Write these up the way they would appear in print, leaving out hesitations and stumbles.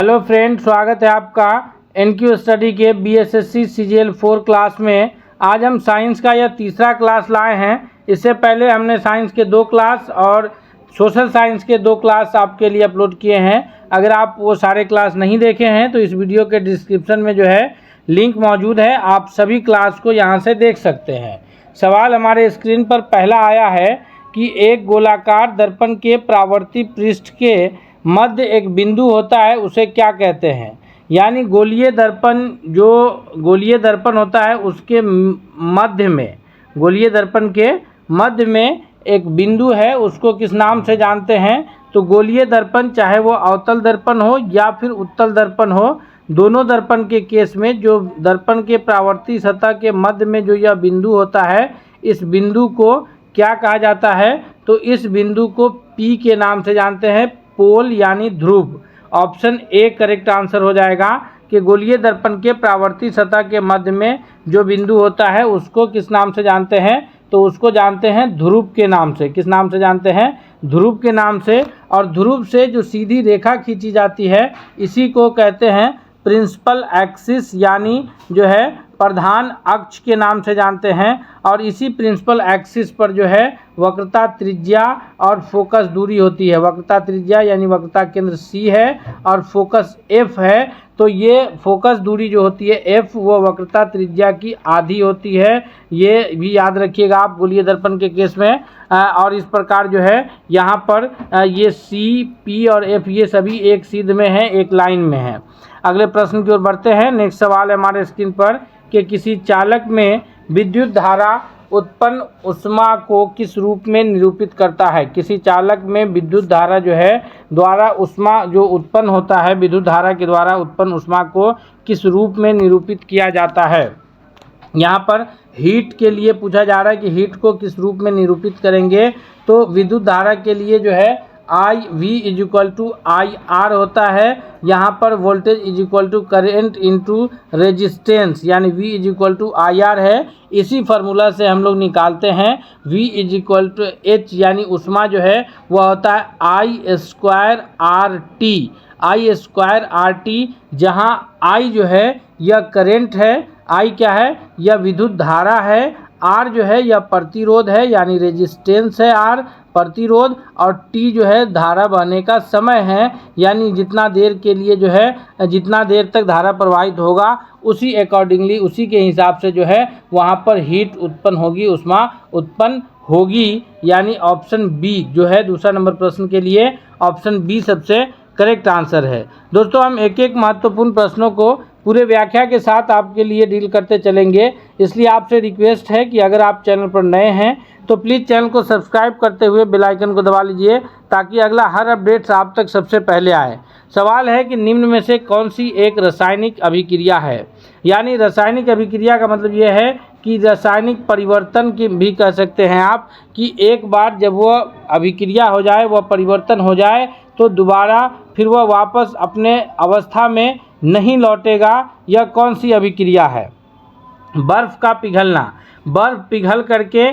Hello friend, स्वागत है आपका एनक्यू स्टडी के बीएसएससी सीजीएल 4 क्लास में। आज हम साइंस का यह तीसरा क्लास लाए हैं। इससे पहले हमने साइंस के 2 क्लास और सोशल साइंस के 2 क्लास आपके लिए अपलोड किए हैं। अगर आप वो सारे क्लास नहीं देखे हैं तो इस वीडियो के डिस्क्रिप्शन में जो है लिंक मौजूद है, आप सभी क्लास को यहाँ से देख सकते हैं। सवाल हमारे स्क्रीन पर पहला आया है कि एक गोलाकार दर्पण के परावर्ती पृष्ठ के मध्य एक बिंदु होता है, उसे क्या कहते हैं। यानी गोलीय दर्पण होता है उसके मध्य में, गोलीय दर्पण के मध्य में एक बिंदु है, उसको किस नाम से जानते हैं। तो गोलीय दर्पण चाहे वो अवतल दर्पण हो या फिर उत्तल दर्पण हो, दोनों दर्पण के केस में जो दर्पण के परावर्ती सतह के मध्य में जो यह बिंदु होता है, इस बिंदु को क्या कहा जाता है। तो इस बिंदु को P के नाम से जानते हैं, पोल यानी ध्रुव। ऑप्शन ए करेक्ट आंसर हो जाएगा कि गोलीय दर्पण के परावर्ती सतह के मध्य में जो बिंदु होता है उसको किस नाम से जानते हैं। तो उसको जानते हैं ध्रुव के नाम से। किस नाम से जानते हैं? ध्रुव के नाम से। और ध्रुव से जो सीधी रेखा खींची जाती है इसी को कहते हैं प्रिंसिपल एक्सिस, यानी जो है प्रधान अक्ष के नाम से जानते हैं। और इसी प्रिंसिपल एक्सिस पर जो है वक्रता त्रिज्या और फोकस दूरी होती है। वक्रता त्रिज्या यानी वक्रता केंद्र C है और फोकस F है। तो ये फोकस दूरी जो होती है F, वो वक्रता त्रिज्या की आधी होती है। ये भी याद रखिएगा आप गोलीय दर्पण के केस में। और इस प्रकार जो है यहाँ पर ये C, P और F ये सभी एक सीध में है, एक लाइन में है। अगले प्रश्न की ओर बढ़ते हैं। नेक्स्ट सवाल है हमारे स्क्रीन पर कि किसी चालक में विद्युत धारा उत्पन्न ऊष्मा को किस रूप में निरूपित करता है। किसी चालक में विद्युत धारा जो है द्वारा ऊष्मा जो उत्पन्न होता है, विद्युत धारा के द्वारा उत्पन्न ऊष्मा को किस रूप में निरूपित किया जाता है। यहाँ पर हीट के लिए पूछा जा रहा है कि हीट को किस रूप में निरूपित करेंगे। तो विद्युत धारा के लिए जो है IV = IR होता है। यहाँ पर वोल्टेज = करेंट इंटू रेजिस्टेंस, यानी V = IR है। इसी फार्मूला से हम लोग निकालते हैं V = H, यानी ऊष्मा जो है वह होता है I²RT, जहाँ I जो है यह करेंट है, I क्या है, यह विद्युत धारा है, R जो है यह प्रतिरोध है, यानी रेजिस्टेंस है R प्रतिरोध, और T जो है धारा बहने का समय है, यानी जितना देर के लिए जो है जितना देर तक धारा प्रवाहित होगा उसी अकॉर्डिंगली, उसी के हिसाब से जो है वहाँ पर हीट उत्पन्न होगी, ऊष्मा उत्पन्न होगी। यानी ऑप्शन बी जो है दूसरा नंबर प्रश्न के लिए ऑप्शन बी सबसे करेक्ट आंसर है। दोस्तों, हम एक एक महत्वपूर्ण प्रश्नों को पूरे व्याख्या के साथ आपके लिए डील करते चलेंगे, इसलिए आपसे रिक्वेस्ट है कि अगर आप चैनल पर नए हैं तो प्लीज़ चैनल को सब्सक्राइब करते हुए बेल आइकन को दबा लीजिए ताकि अगला हर अपडेट्स आप तक सबसे पहले आए। सवाल है कि निम्न में से कौन सी एक रासायनिक अभिक्रिया है। यानी रासायनिक अभिक्रिया का मतलब ये है कि रासायनिक परिवर्तन की भी कह सकते हैं आप, कि एक बार जब वह अभिक्रिया हो जाए, वह परिवर्तन हो जाए, तो दोबारा फिर वह वापस अपने अवस्था में नहीं लौटेगा। यह कौन सी अभिक्रिया है? बर्फ़ का पिघलना। बर्फ़ पिघल करके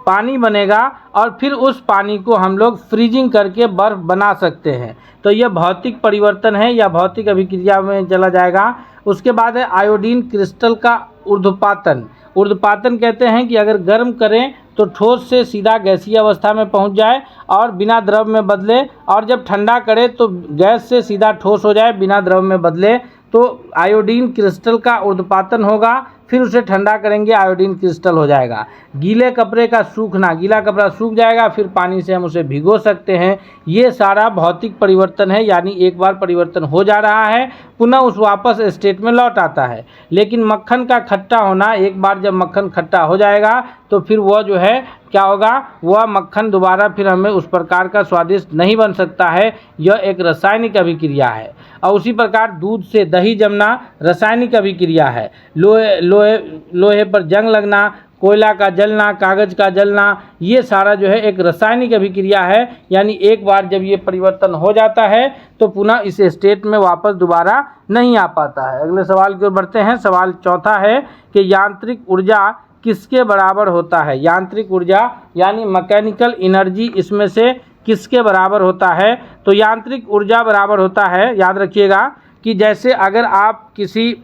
पानी बनेगा और फिर उस पानी को हम लोग फ्रीजिंग करके बर्फ़ बना सकते हैं। तो यह भौतिक परिवर्तन है या भौतिक अभिक्रिया में चला जाएगा। उसके बाद है आयोडीन क्रिस्टल का ऊर्ध्वपातन। ऊर्ध्वपातन कहते हैं कि अगर गर्म करें तो ठोस से सीधा गैसीय अवस्था में पहुंच जाए और बिना द्रव में बदले, और जब ठंडा करे तो गैस से सीधा ठोस हो जाए बिना द्रव में बदले। तो आयोडीन क्रिस्टल का ऊर्ध्वपातन होगा, फिर उसे ठंडा करेंगे, आयोडीन क्रिस्टल हो जाएगा। गीले कपड़े का सूखना, गीला कपड़ा सूख जाएगा, फिर पानी से हम उसे भिगो सकते हैं। ये सारा भौतिक परिवर्तन है, यानी एक बार परिवर्तन हो जा रहा है पुनः उस वापस स्टेट में लौट आता है। लेकिन मक्खन का खट्टा होना, एक बार जब मक्खन खट्टा हो जाएगा तो फिर वह जो है क्या होगा, वह मक्खन दोबारा फिर हमें उस प्रकार का स्वादिष्ट नहीं बन सकता है। यह एक रासायनिक अभिक्रिया है। और उसी प्रकार दूध से दही जमना रासायनिक अभिक्रिया है। लोहे पर जंग लगना, कोयला का जलना, कागज़ का जलना, ये सारा जो है एक रासायनिक अभिक्रिया है। यानी एक बार जब ये परिवर्तन हो जाता है तो पुनः इस स्टेट में वापस दोबारा नहीं आ पाता है। अगले सवाल की ओर बढ़ते हैं। सवाल चौथा है कि यांत्रिक ऊर्जा किसके बराबर होता है। यांत्रिक ऊर्जा यानी मैकेनिकल एनर्जी इसमें से किसके बराबर होता है। तो यांत्रिक ऊर्जा बराबर होता है, याद रखिएगा, कि जैसे अगर आप किसी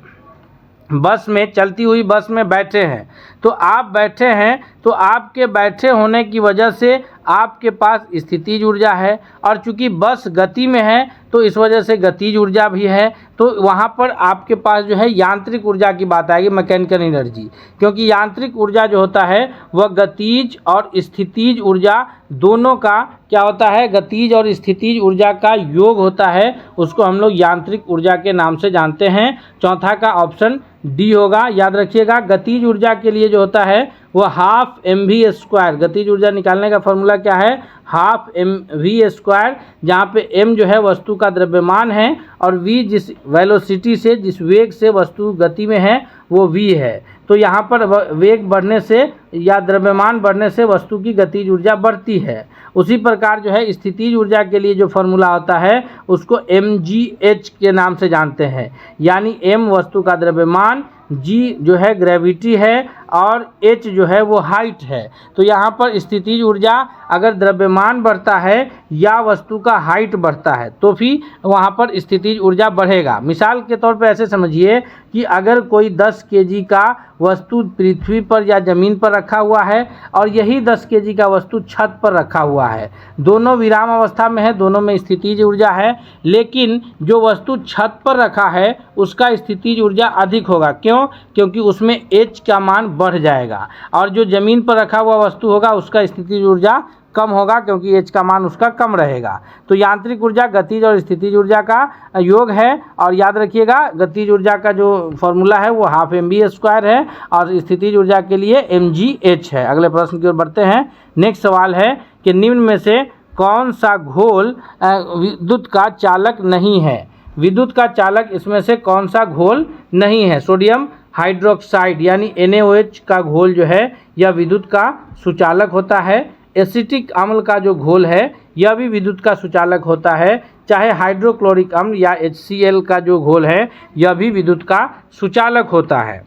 बस में, चलती हुई बस में बैठे हैं, तो आप बैठे हैं तो आपके बैठे होने की वजह से आपके पास स्थितिज ऊर्जा है, और चूंकि बस गति में है तो इस वजह से गतिज ऊर्जा भी है। तो वहाँ पर आपके पास जो है यांत्रिक ऊर्जा की बात आएगी, मैकेनिकल एनर्जी, क्योंकि यांत्रिक ऊर्जा जो होता है वह गतिज और स्थितिज ऊर्जा दोनों का क्या होता है, गतिज और स्थितिज ऊर्जा का योग होता है, उसको हम लोग यांत्रिक ऊर्जा के नाम से जानते हैं। चौथा का ऑप्शन डी होगा। याद रखिएगा, गतिज ऊर्जा के लिए जो होता है वह हाफ mv², गतिज ऊर्जा निकालने का फॉर्मूला क्या है, हाफ mv², जहाँ पे m जो है वस्तु का द्रव्यमान है और v जिस वेलोसिटी से, जिस वेग से वस्तु गति में है वो v है। तो यहाँ पर वेग बढ़ने से या द्रव्यमान बढ़ने से वस्तु की गतिज ऊर्जा बढ़ती है। उसी प्रकार जो है स्थितिज ऊर्जा के लिए जो फॉर्मूला होता है उसको mgh के नाम से जानते हैं, यानी m वस्तु का द्रव्यमान, g जो है ग्रेविटी है और h जो है वो हाइट है। तो यहाँ पर स्थितिज ऊर्जा अगर द्रव्यमान बढ़ता है या वस्तु का हाइट बढ़ता है तो फिर वहाँ पर स्थितिज ऊर्जा बढ़ेगा। मिसाल के तौर पे ऐसे समझिए कि अगर कोई 10 केजी का वस्तु पृथ्वी पर या ज़मीन पर रखा हुआ है और यही 10 केजी का वस्तु छत पर रखा हुआ है, दोनों विराम अवस्था में है, दोनों में स्थितिज ऊर्जा है, लेकिन जो वस्तु छत पर रखा है उसका स्थितिज ऊर्जा अधिक होगा। क्यों? क्योंकि उसमें h का मान बढ़ जाएगा, और जो ज़मीन पर रखा हुआ वस्तु होगा उसका स्थितिज ऊर्जा कम होगा, क्योंकि h का मान उसका कम रहेगा। तो यांत्रिक ऊर्जा गतिज और स्थितिज ऊर्जा का योग है। और याद रखिएगा, गतिज ऊर्जा का जो फॉर्मूला है वो हाफ mv² है और स्थितिज ऊर्जा के लिए mgh है। अगले प्रश्न की ओर बढ़ते हैं। नेक्स्ट सवाल है कि निम्न में से कौन सा घोल विद्युत का चालक नहीं है। विद्युत का चालक इसमें से कौन सा घोल नहीं है। सोडियम हाइड्रोक्साइड यानी NaOH का घोल जो है यह विद्युत का सुचालक होता है। एसिटिक अम्ल का जो घोल है यह भी विद्युत का सुचालक होता है। चाहे हाइड्रोक्लोरिक अम्ल या HCl का जो घोल है यह भी विद्युत का सुचालक होता है।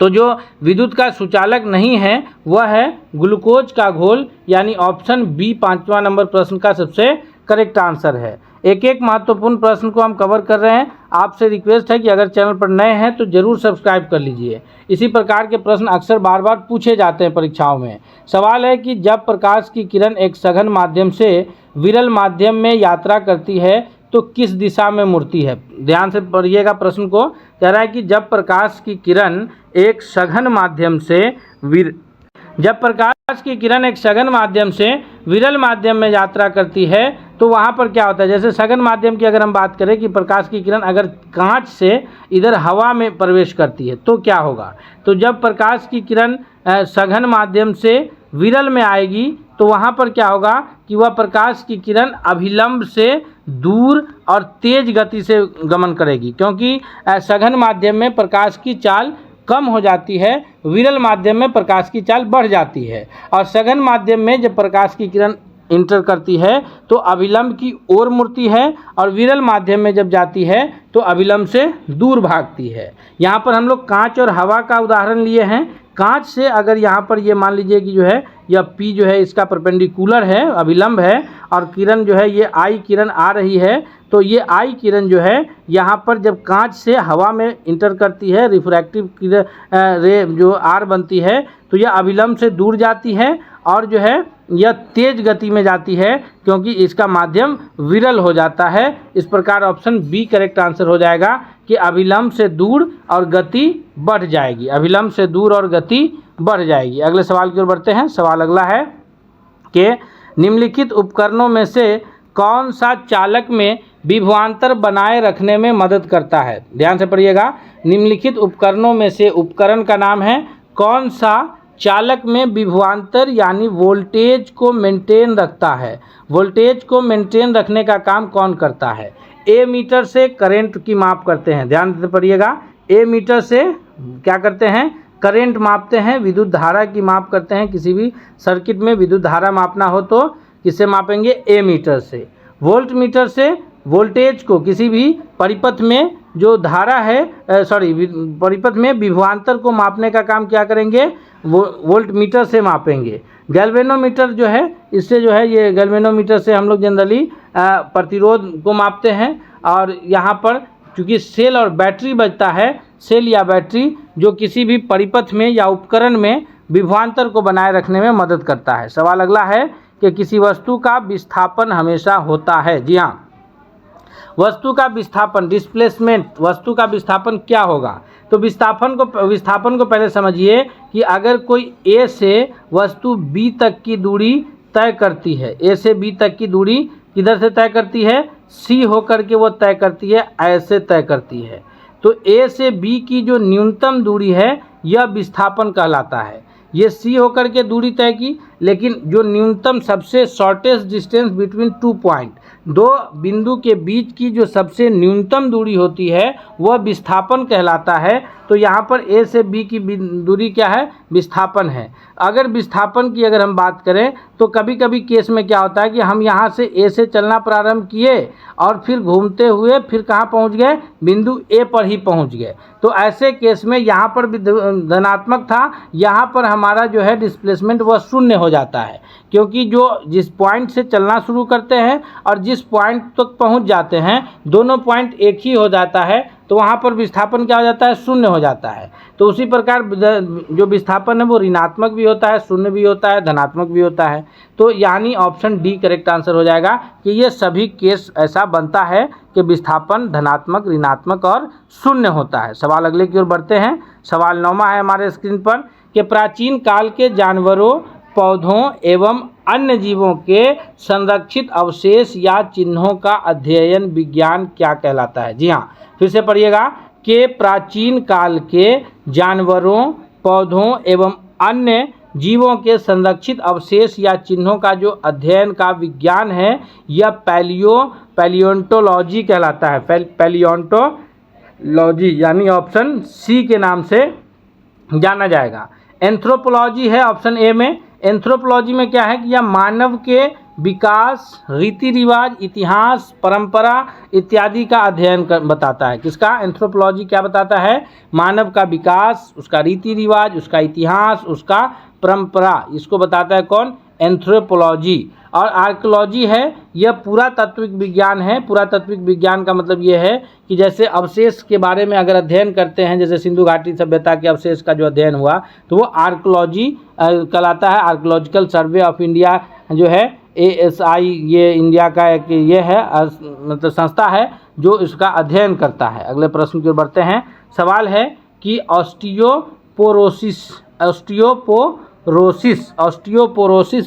तो जो विद्युत का सुचालक नहीं है वह है ग्लूकोज का घोल, यानी ऑप्शन बी 5वां नंबर प्रश्न का सबसे करेक्ट आंसर है। एक एक महत्वपूर्ण प्रश्न को हम कवर कर रहे हैं। आपसे रिक्वेस्ट है कि अगर चैनल पर नए हैं तो ज़रूर सब्सक्राइब कर लीजिए। इसी प्रकार के प्रश्न अक्सर बार बार पूछे जाते हैं परीक्षाओं में। सवाल है कि जब प्रकाश की किरण एक सघन माध्यम से विरल माध्यम में यात्रा करती है तो किस दिशा में मुड़ती है। ध्यान से पढ़िएगा प्रश्न को। कह रहा है कि जब प्रकाश की किरण एक सघन माध्यम से विरल माध्यम में यात्रा करती है तो वहाँ पर क्या होता है। जैसे सघन माध्यम की अगर हम बात करें कि प्रकाश की किरण अगर कांच से इधर हवा में प्रवेश करती है तो क्या होगा। तो जब प्रकाश की किरण सघन माध्यम से विरल में आएगी तो वहाँ पर क्या होगा कि वह प्रकाश की किरण अभिलंब से दूर और तेज गति से गमन करेगी, क्योंकि सघन माध्यम में प्रकाश की चाल कम हो जाती है, विरल माध्यम में प्रकाश की चाल बढ़ जाती है। और सघन माध्यम में जब प्रकाश की किरण इंटर करती है तो अभिलंब की ओर मुड़ती है, और विरल माध्यम में जब जाती है तो अभिलंब से दूर भागती है। यहाँ पर हम लोग कांच और हवा का उदाहरण लिए हैं। कांच से अगर यहाँ पर ये मान लीजिए कि जो है यह P जो है इसका परपेंडिकुलर है, अभिलंब है, और किरण जो है ये I किरण आ रही है, तो ये I किरण जो है यहाँ पर जब कांच से हवा में इंटर करती है, रिफ्रैक्टिव रे जो R बनती है, तो यह अभिलंब से दूर जाती है और जो है यह तेज गति में जाती है, क्योंकि इसका माध्यम विरल हो जाता है। इस प्रकार ऑप्शन बी करेक्ट आंसर हो जाएगा कि अभिलंब से दूर और गति बढ़ जाएगी। अभिलंब से दूर और गति बढ़ जाएगी। अगले सवाल की ओर बढ़ते हैं। सवाल अगला है कि निम्नलिखित उपकरणों में से कौन सा चालक में विभवांतर बनाए रखने में मदद करता है। ध्यान से पढ़िएगा। निम्नलिखित उपकरणों में से उपकरण का नाम है कौन सा चालक में विभवांतर यानी वोल्टेज को मेंटेन रखता है। वोल्टेज को मेंटेन रखने का काम कौन करता है। ए मीटर से करंट की माप करते हैं। ध्यान से पढ़िएगा। ए मीटर से क्या करते हैं, करंट मापते हैं, विद्युत धारा की माप करते हैं। किसी भी सर्किट में विद्युत धारा मापना हो तो किससे मापेंगे, ए मीटर से। वोल्ट मीटर से वोल्टेज को किसी भी परिपथ में जो धारा है परिपथ में विभवांतर को मापने का काम क्या करेंगे, वो वोल्ट मीटर से मापेंगे। गैल्वेनोमीटर जो है इससे जो है ये गैल्वेनोमीटर से हम लोग जनरली प्रतिरोध को मापते हैं, और यहाँ पर चूँकि सेल और बैटरी बचता है, सेल या बैटरी जो किसी भी परिपथ में या उपकरण में विभवांतर को बनाए रखने में मदद करता है। सवाल अगला है कि किसी वस्तु का विस्थापन हमेशा होता है। जी हाँ, वस्तु का विस्थापन, डिस्प्लेसमेंट, वस्तु का विस्थापन क्या होगा? तो विस्थापन को पहले समझिए कि अगर कोई ए से वस्तु बी तक की दूरी तय करती है, ए से बी तक की दूरी किधर से तय करती है? सी होकर के वो तय करती है, ऐसे तय करती है। तो ए से बी की जो न्यूनतम दूरी है यह विस्थापन कहलाता है। ये सी होकर के दूरी तय की, लेकिन जो न्यूनतम सबसे शॉर्टेस्ट डिस्टेंस बिटवीन 2 पॉइंट, 2 बिंदु के बीच की जो सबसे न्यूनतम दूरी होती है वह विस्थापन कहलाता है। तो यहाँ पर ए से बी की दूरी क्या है? विस्थापन है। अगर विस्थापन की अगर हम बात करें तो कभी कभी केस में क्या होता है कि हम यहाँ से ए से चलना प्रारंभ किए और फिर घूमते हुए फिर कहाँ पहुँच गए? बिंदु ए पर ही पहुँच गए। तो ऐसे केस में यहाँ पर भी धनात्मक था, यहाँ पर हमारा जो है डिस्प्लेसमेंट वह शून्य हो जाता है, क्योंकि जो जिस पॉइंट से चलना शुरू करते हैं और जिस पॉइंट तक पहुँच जाते हैं दोनों पॉइंट एक ही हो जाता है, तो वहाँ पर विस्थापन क्या हो जाता है? शून्य हो जाता है। तो उसी प्रकार जो विस्थापन है वो ऋणात्मक भी होता है, शून्य भी होता है, धनात्मक भी होता है। तो यानी ऑप्शन डी करेक्ट आंसर हो जाएगा कि ये सभी केस ऐसा बनता है कि विस्थापन धनात्मक, ऋणात्मक और शून्य होता है। सवाल अगले की ओर बढ़ते हैं। सवाल 9वां है हमारे स्क्रीन पर कि प्राचीन काल के जानवरों, पौधों एवं अन्य जीवों के संरक्षित अवशेष या चिन्हों का अध्ययन विज्ञान क्या कहलाता है? जी हाँ, फिर से पढ़िएगा कि प्राचीन काल के जानवरों, पौधों एवं अन्य जीवों के संरक्षित अवशेष या चिन्हों का जो अध्ययन का विज्ञान है यह पैलियोंटोलॉजी कहलाता है। पैलियोंटोलॉजी यानी ऑप्शन सी के नाम से जाना जाएगा। एंथ्रोपोलॉजी है ऑप्शन ए में। एंथ्रोपोलॉजी में क्या है कि यह मानव के विकास, रीति रिवाज, इतिहास, परंपरा इत्यादि का अध्ययन बताता है। किसका? एंथ्रोपोलॉजी क्या बताता है? मानव का विकास, उसका रीति रिवाज, उसका इतिहास, उसका परंपरा, इसको बताता है कौन? एंथ्रोपोलॉजी। और आर्कियोलॉजी है, यह पुरातात्विक विज्ञान है। पुरातात्विक विज्ञान का मतलब ये है कि जैसे अवशेष के बारे में अगर अध्ययन करते हैं, जैसे सिंधु घाटी सभ्यता के अवशेष का जो अध्ययन हुआ तो वो आर्कियोलॉजी कहलाता है। आर्कियोलॉजिकल सर्वे ऑफ इंडिया जो है ASI, ये इंडिया का एक ये है मतलब संस्था है जो इसका अध्ययन करता है। अगले प्रश्न की ओर बढ़ते हैं। सवाल है कि ऑस्टियोपोरोसिस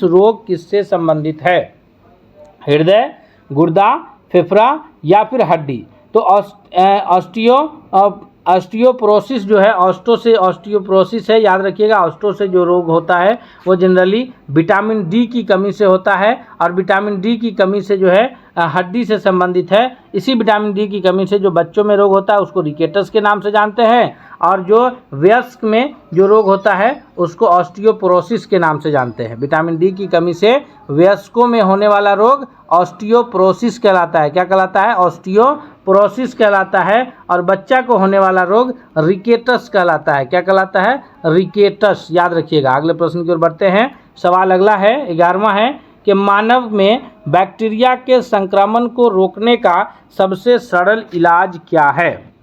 रोग किससे संबंधित है? हृदय, गुर्दा, फेफड़ा या फिर हड्डी? तो ऑस्टियोपोरोसिस जो है ऑस्टो से ऑस्टियोपोरोसिस है, याद रखिएगा। ऑस्टो से जो रोग होता है वो जनरली विटामिन डी की कमी से होता है, और विटामिन डी की कमी से जो है हड्डी से संबंधित है। इसी विटामिन डी की कमी से जो बच्चों में रोग होता है उसको रिकेटस के नाम से जानते हैं, और जो वयस्क में जो रोग होता है उसको ऑस्टियोपोरोसिस के नाम से जानते हैं। विटामिन डी की कमी से वयस्कों में होने वाला रोग ऑस्टियोपोरोसिस कहलाता है। क्या कहलाता है? ऑस्टियोपोरोसिस कहलाता है। और बच्चा को होने वाला रोग रिकेटस कहलाता है। क्या कहलाता है? रिकेटस, याद रखिएगा। अगले प्रश्न की ओर बढ़ते हैं। सवाल अगला है 11वां है कि मानव में बैक्टीरिया के संक्रमण को रोकने का सबसे सरल इलाज क्या है?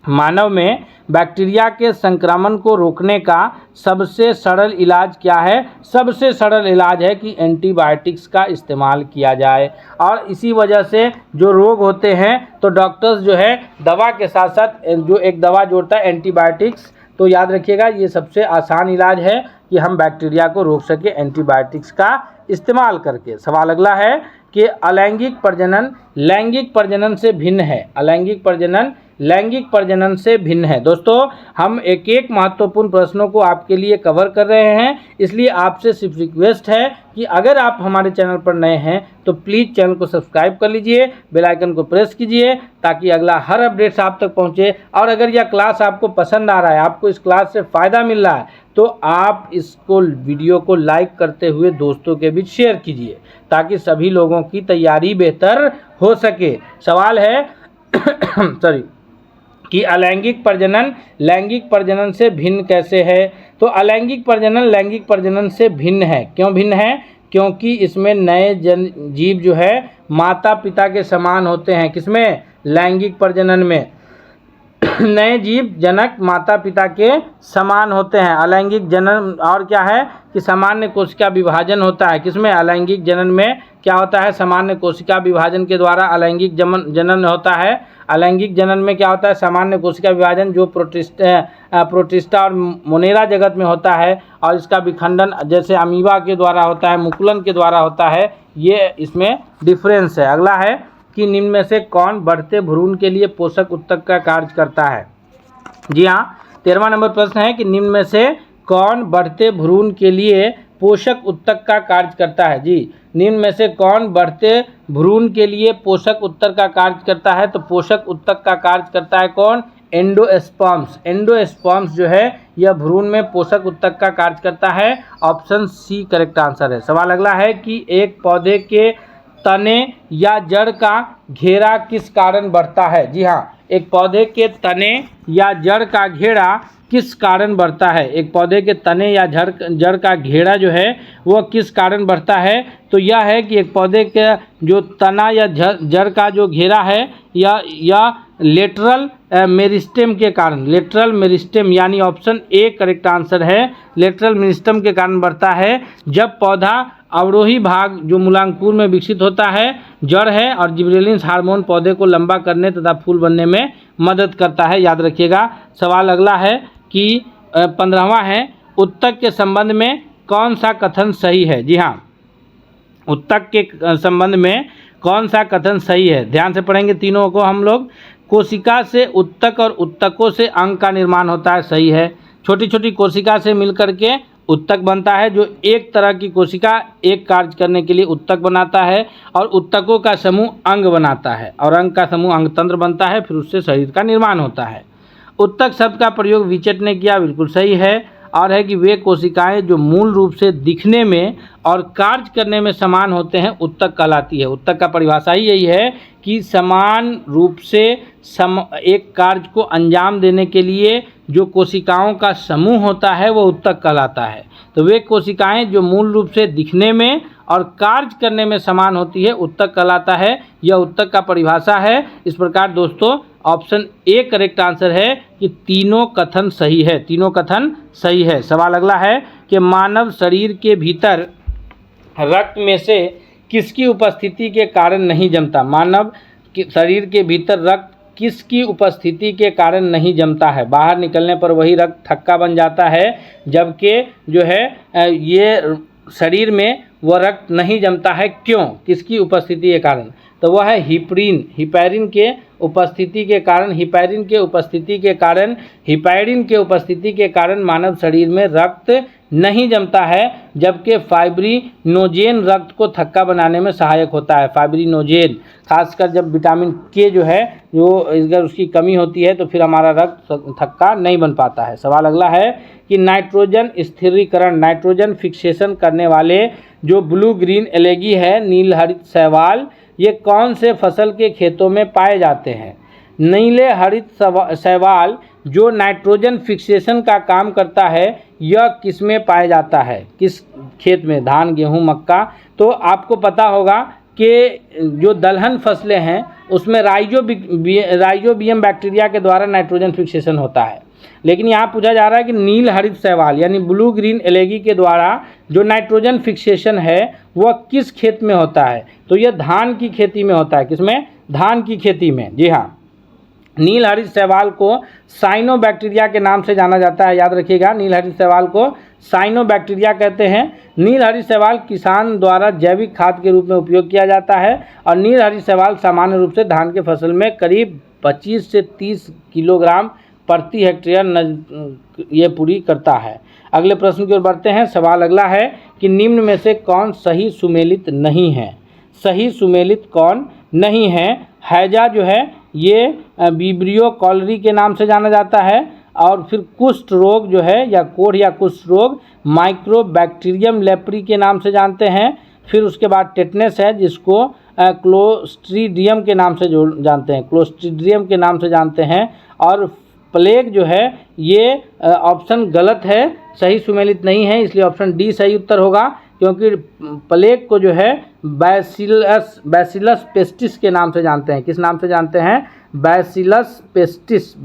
मानव में बैक्टीरिया के संक्रमण को रोकने का सबसे सरल इलाज क्या है? सबसे सरल इलाज है कि एंटीबायोटिक्स का इस्तेमाल किया जाए। और इसी वजह से जो रोग होते हैं तो डॉक्टर्स जो है दवा के साथ साथ जो एक दवा जोड़ता है एंटीबायोटिक्स, तो याद रखिएगा ये सबसे आसान इलाज है कि हम बैक्टीरिया को रोक सके एंटीबायोटिक्स का इस्तेमाल करके। सवाल अगला है कि अलैंगिक प्रजनन लैंगिक प्रजनन से भिन्न है। अलैंगिक प्रजनन लैंगिक प्रजनन से भिन्न है। दोस्तों, हम एक एक महत्वपूर्ण प्रश्नों को आपके लिए कवर कर रहे हैं, इसलिए आपसे सिर्फ रिक्वेस्ट है कि अगर आप हमारे चैनल पर नए हैं तो प्लीज़ चैनल को सब्सक्राइब कर लीजिए, बेल आइकन को प्रेस कीजिए ताकि अगला हर अपडेट्स आप तक पहुंचे। और अगर यह क्लास आपको पसंद आ रहा है, आपको इस क्लास से फ़ायदा मिल रहा है, तो आप इसको वीडियो को लाइक करते हुए दोस्तों के बीच शेयर कीजिए ताकि सभी लोगों की तैयारी बेहतर हो सके। सवाल है कि अलैंगिक प्रजनन लैंगिक प्रजनन से भिन्न कैसे है? तो अलैंगिक प्रजनन लैंगिक प्रजनन से भिन्न है। क्यों भिन्न है? क्योंकि इसमें नए जीव जो है माता पिता के समान होते हैं। किसमें? लैंगिक प्रजनन में। नए जीव जनक माता पिता के समान होते हैं। अलैंगिक जनन और क्या है कि सामान्य कोशिका विभाजन होता है। किसमें? अलैंगिक जनन में क्या होता है? सामान्य कोशिका विभाजन के द्वारा अलैंगिक जनन होता है। अलैंगिक जनन में क्या होता है? सामान्य कोशिका विभाजन जो प्रोटिस्टा और मोनेरा जगत में होता है, और इसका विखंडन जैसे अमीबा के द्वारा होता है, मुकुलन के द्वारा होता है। ये इसमें डिफरेंस है। अगला है कि निम्न में से कौन बढ़ते भ्रूण के लिए पोषक उत्तक का कार्य करता है? जी हाँ, 13वां नंबर प्रश्न है कि निम्न में से कौन बढ़ते भ्रूण के लिए पोषक उत्तक का कार्य करता है? जी, निम्न में से कौन बढ़ते भ्रूण के लिए पोषक उत्तक का कार्य करता है? तो पोषक उत्तक का कार्य करता है कौन? एंडोस्पर्म्स। एंडोस्पर्म्स जो है यह भ्रूण में पोषक उत्तक का कार्य करता है। ऑप्शन सी करेक्ट आंसर है। सवाल अगला है कि एक पौधे के तने या जड़ का घेरा किस कारण बढ़ता है? जी हाँ, एक पौधे के तने या जड़ का घेरा किस कारण बढ़ता है? एक पौधे के तने या जड़ का घेरा जो है वह किस कारण बढ़ता है? तो यह है कि एक पौधे के जो तना या जड़ का जो घेरा है या लेटरल मेरिस्टेम के कारण, लेटरल मेरिस्टेम यानी ऑप्शन ए करेक्ट आंसर है। लेटरल मेरिस्टेम के कारण बढ़ता है। जब पौधा अवरोही भाग जो मूलांकुर में विकसित होता है, जड़ है, और जिबरेलिन्स हार्मोन पौधे को लंबा करने तथा फूल बनने में मदद करता है। याद रखिएगा। सवाल अगला है कि 15वां है, उत्तक के संबंध में कौन सा कथन सही है? जी हाँ, उत्तक के संबंध में कौन सा कथन सही है? ध्यान से पढ़ेंगे तीनों को हम लोग। कोशिका से उत्तक और उत्तकों से अंग का निर्माण होता है, सही है। छोटी छोटी कोशिका से मिलकर के उत्तक बनता है। जो एक तरह की कोशिका एक कार्य करने के लिए उत्तक बनाता है, और उत्तकों का समूह अंग बनाता है, और अंग का समूह अंगतंत्र बनता है, फिर उससे शरीर का निर्माण होता है। उत्तक शब्द का प्रयोग विचट ने किया, बिल्कुल सही है। और है कि वे कोशिकाएं जो मूल रूप से दिखने में और कार्य करने में समान होते हैं उत्तक कहलाती है। उत्तक का परिभाषा ही यही है कि समान रूप से एक कार्य को अंजाम देने के लिए जो कोशिकाओं का समूह होता है वो उत्तक कहलाता है। तो वे कोशिकाएं जो मूल रूप से दिखने में और कार्य करने में समान होती है उत्तक कहलाता है। यह उत्तक का परिभाषा है। इस प्रकार दोस्तों ऑप्शन ए करेक्ट आंसर है कि तीनों कथन सही है। तीनों कथन सही है। सवाल अगला है कि मानव शरीर के भीतर रक्त में से किसकी उपस्थिति के कारण नहीं जमता? मानव शरीर के भीतर रक्त किसकी उपस्थिति के कारण नहीं जमता है? बाहर निकलने पर वही रक्त थक्का बन जाता है, जबकि जो है ये शरीर में वह रक्त नहीं जमता है। क्यों? किसकी उपस्थिति के कारण? तो वह है हिपैरिन के उपस्थिति के कारण। हिपैरिन के उपस्थिति के कारण मानव शरीर में रक्त नहीं जमता है, जबकि फाइब्रिनोजेन रक्त को थक्का बनाने में सहायक होता है। फाइब्रिनोजेन खासकर जब विटामिन के जो है जो अगर उसकी कमी होती है तो फिर हमारा रक्त थक्का नहीं बन पाता है। सवाल अगला है कि नाइट्रोजन स्थिरीकरण, नाइट्रोजन फिक्सेशन करने वाले जो ब्लू ग्रीन एलगी है, नील हरित शैवाल, ये कौन से फसल के खेतों में पाए जाते हैं? नीले हरित शैवाल जो नाइट्रोजन फिक्सेशन का काम करता है, यह किस में पाया जाता है? किस खेत में? धान, गेहूं, मक्का। तो आपको पता होगा कि जो दलहन फसलें हैं उसमें राइजोबियम बैक्टीरिया के द्वारा नाइट्रोजन फिक्सेशन होता है। लेकिन यहाँ पूछा जा रहा है कि नील हरित शैवाल यानी ब्लू ग्रीन एलगी के द्वारा जो नाइट्रोजन फिक्सेशन है वह किस खेत में होता है? तो यह धान की खेती में होता है। किसमें? धान की खेती में। जी हाँ, नील हरित शैवाल को साइनोबैक्टीरिया के नाम से जाना जाता है। याद रखिएगा, नील हरित शैवाल को साइनोबैक्टीरिया कहते हैं। नील हरित शैवाल किसान द्वारा जैविक खाद के रूप में उपयोग किया जाता है, और नील हरित शैवाल सामान्य रूप से धान के फसल में करीब 25 से 30 किलोग्राम प्रति हेक्टेयर ये पूरी करता है। अगले प्रश्न की ओर बढ़ते हैं। सवाल अगला है कि निम्न में से कौन सही सुमेलित नहीं है? सही सुमेलित कौन नहीं है? हैजा जो है ये विब्रियो कॉलरी के नाम से जाना जाता है, और फिर कुष्ठ रोग जो है या कोढ़ या कुष्ठ रोग माइक्रोबैक्टीरियम लेप्री के नाम से जानते हैं। फिर उसके बाद टेटनस है जिसको क्लोस्ट्रीडियम के नाम से जो जानते हैं, क्लोस्ट्रीडियम के नाम से जानते हैं। और प्लेग जो है ये ऑप्शन गलत है, सही सुमेलित नहीं है, इसलिए ऑप्शन डी सही उत्तर होगा, क्योंकि प्लेग को जो है बैसिलस पेस्टिस के नाम से जानते हैं। किस नाम से जानते हैं? बैसिलस पेस्टिस,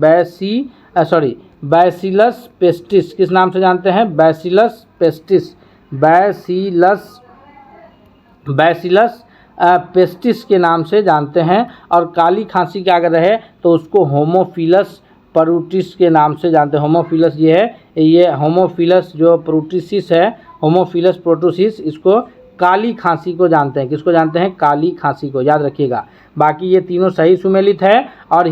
बैसिलस पेस्टिस किस नाम से जानते हैं? बैसिलस पेस्टिस, बैसिलस पेस्टिस के नाम से जानते हैं। और काली खांसी क्या अगर रहे तो उसको होमोफिलस प्रोटिस के नाम से जानते हैं। होमोफिलस ये होमोफिलस जो प्रोटिसिस है, होमोफिलस प्रोटोसिस, इसको काली खांसी को जानते हैं। किसको जानते हैं? काली खांसी को, याद रखिएगा। बाकी ये तीनों सही सुमेलित है। और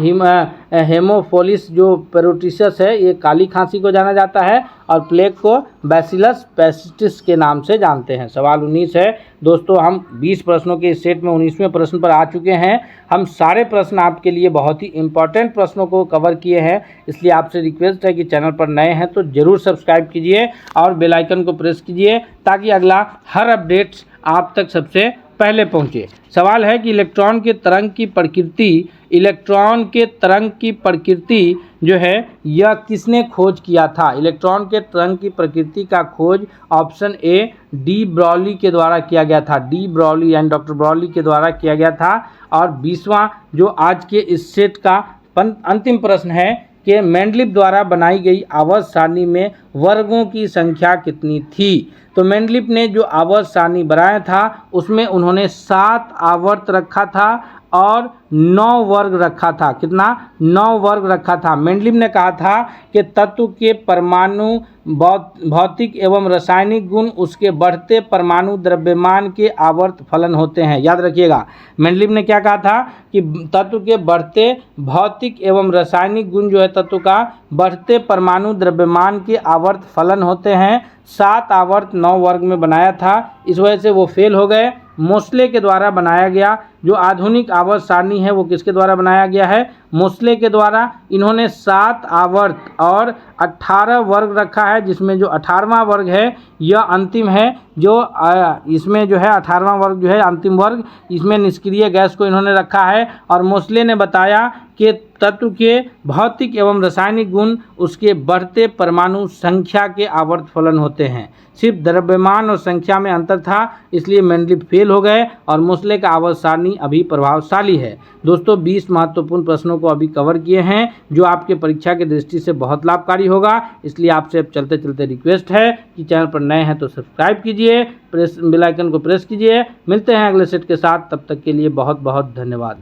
हेमोफिलस जो प्रोटिसस है ये काली खांसी को जाना जाता है, और प्लेग को बैसिलस पेस्टिस के नाम से जानते हैं। सवाल 19 है दोस्तों। हम 20 प्रश्नों के इस सेट में 19वें प्रश्न पर आ चुके हैं। हम सारे प्रश्न आपके लिए बहुत ही इंपॉर्टेंट प्रश्नों को कवर किए हैं, इसलिए आपसे रिक्वेस्ट है कि चैनल पर नए हैं तो ज़रूर सब्सक्राइब कीजिए और बेल आइकन को प्रेस कीजिए ताकि अगला हर अपडेट्स आप तक सबसे पहले पहुंचे। सवाल है कि इलेक्ट्रॉन के तरंग की प्रकृति जो है यह किसने खोज किया था? इलेक्ट्रॉन के तरंग की प्रकृति का खोज ऑप्शन ए डी ब्रॉली के द्वारा किया गया था। डी ब्रॉली यानी डॉक्टर ब्रॉली के द्वारा किया गया था। और 20वां जो आज के इस सेट का अंतिम प्रश्न है कि मेंडलीव द्वारा बनाई गई आवर्त सारणी में वर्गों की संख्या कितनी थी? तो मेंडलीव ने जो आवर्त सारणी बनाया था उसमें उन्होंने 7 आवर्त रखा था और 9 वर्ग रखा था। कितना? 9 वर्ग रखा था। मेंडलीव ने कहा था कि तत्व के परमाणु भौतिक एवं रासायनिक गुण उसके बढ़ते परमाणु द्रव्यमान के आवर्त फलन होते हैं। याद रखिएगा, मेंडलीव ने क्या कहा था कि तत्व के बढ़ते भौतिक एवं रासायनिक गुण जो है तत्व का बढ़ते परमाणु द्रव्यमान के आवर्त फलन होते हैं। 7 आवर्त 9 वर्ग में बनाया था, इस वजह से वो फेल हो गए। मोस्ले के द्वारा बनाया गया जो आधुनिक आवर्त सारणी है वो किसके द्वारा बनाया गया है? मोस्ले के द्वारा। इन्होंने 7 आवर्त और 18 वर्ग रखा है, जिसमें जो 18वां वर्ग है यह अंतिम है। जो इसमें जो है 18वां वर्ग जो है अंतिम वर्ग, इसमें निष्क्रिय गैस को इन्होंने रखा है। और मोस्ले ने बताया कि तत्व के भौतिक एवं रासायनिक गुण उसके बढ़ते परमाणु संख्या के आवर्त फलन होते हैं। सिर्फ द्रव्यमान और संख्या में अंतर था, इसलिए मेंडलीव फेल हो गए और मोस्ले का आवर्त सारणी अभी प्रभावशाली है। दोस्तों 20 महत्वपूर्ण प्रश्नों को अभी कवर किए हैं जो आपके परीक्षा की दृष्टि से बहुत लाभकारी होगा। इसलिए आपसे अब चलते चलते रिक्वेस्ट है कि चैनल पर नए हैं तो सब्सक्राइब कीजिए, बेल आइकन को प्रेस कीजिए। मिलते हैं अगले सेट के साथ, तब तक के लिए बहुत बहुत धन्यवाद।